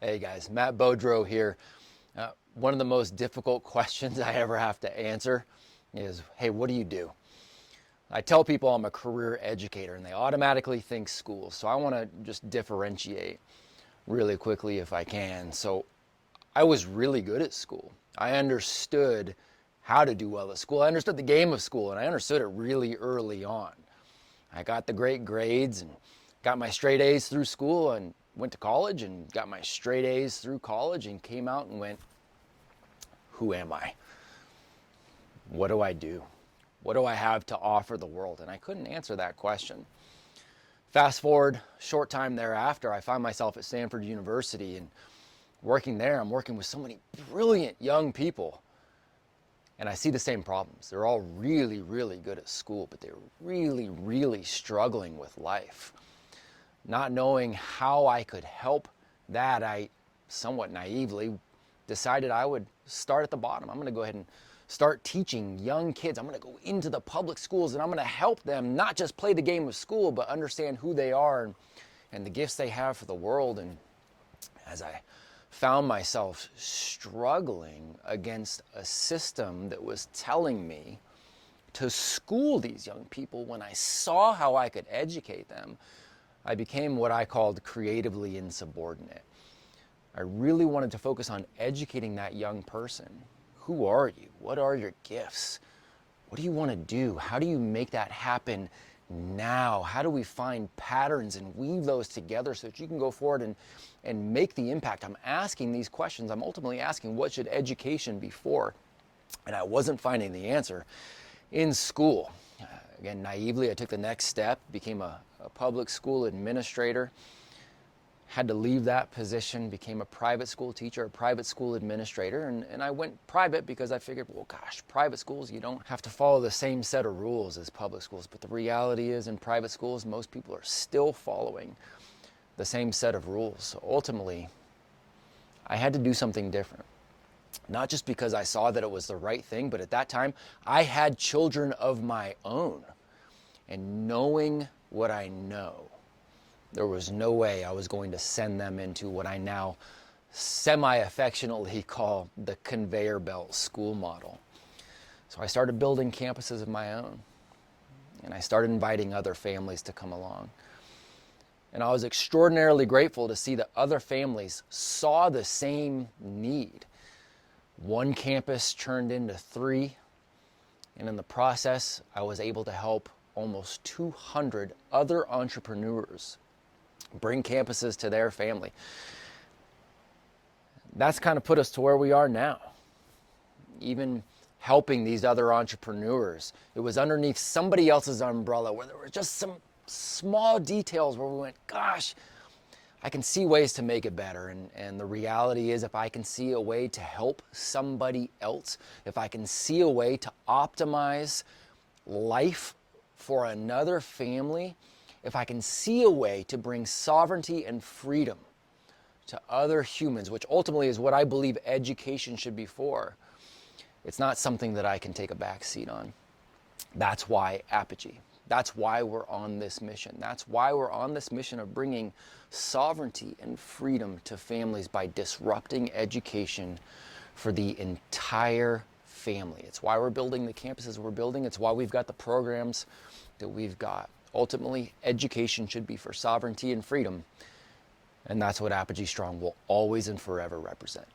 Hey guys, Matt Beaudreau here. One of the most difficult questions I ever have to answer is, hey, what do you do? I tell people I'm a career educator and they automatically think school. So I want to just differentiate really quickly if I can. So I was really good at school. I understood how to do well at school. I understood the game of school and I understood it really early on. I got the great grades and got my straight A's through school and went to college and got my straight A's through college and came out and went, who am I? What do I do? What do I have to offer the world? And I couldn't answer that question. Fast forward, short time thereafter, I find myself at Stanford University and working there. I'm working with so many brilliant young people. And I see the same problems. They're all really, really good at school, but they're really, really struggling with life. Not knowing how I could help that, I somewhat naively decided I would start at the bottom. I'm going to go ahead and start teaching young kids. I'm going to go into the public schools and I'm going to help them not just play the game of school, but understand who they are and the gifts they have for the world. And as I found myself struggling against a system that was telling me to school these young people, when I saw how I could educate them, I became what I called creatively insubordinate. I really wanted to focus on educating that young person. Who are you? What are your gifts? What do you want to do? How do you make that happen now? How do we find patterns and weave those together so that you can go forward and make the impact? I'm asking these questions. I'm ultimately asking, what should education be for? And I wasn't finding the answer in school. Again, naively, I took the next step, became a public school administrator, had to leave that position, became a private school teacher, a private school administrator, and I went private because I figured, well, gosh, private schools, you don't have to follow the same set of rules as public schools. But the reality is in private schools, most people are still following the same set of rules. So ultimately, I had to do something different. Not just because I saw that it was the right thing, but at that time, I had children of my own. And knowing what I know, there was no way I was going to send them into what I now semi-affectionately call the conveyor belt school model. So I started building campuses of my own. And I started inviting other families to come along. And I was extraordinarily grateful to see that other families saw the same need. One campus turned into 3, and in the process, I was able to help almost 200 other entrepreneurs bring campuses to their family. That's kind of put us to where we are now. Even helping these other entrepreneurs, it was underneath somebody else's umbrella where there were just some small details where we went, gosh, I can see ways to make it better. And the reality is, if I can see a way to help somebody else, if I can see a way to optimize life for another family, if I can see a way to bring sovereignty and freedom to other humans, which ultimately is what I believe education should be for, it's not something that I can take a back seat on. That's why Apogee. That's why we're on this mission. That's why we're on this mission of bringing sovereignty and freedom to families by disrupting education for the entire family. It's why we're building the campuses we're building. It's why we've got the programs that we've got. Ultimately, education should be for sovereignty and freedom. And that's what Apogee Strong will always and forever represent.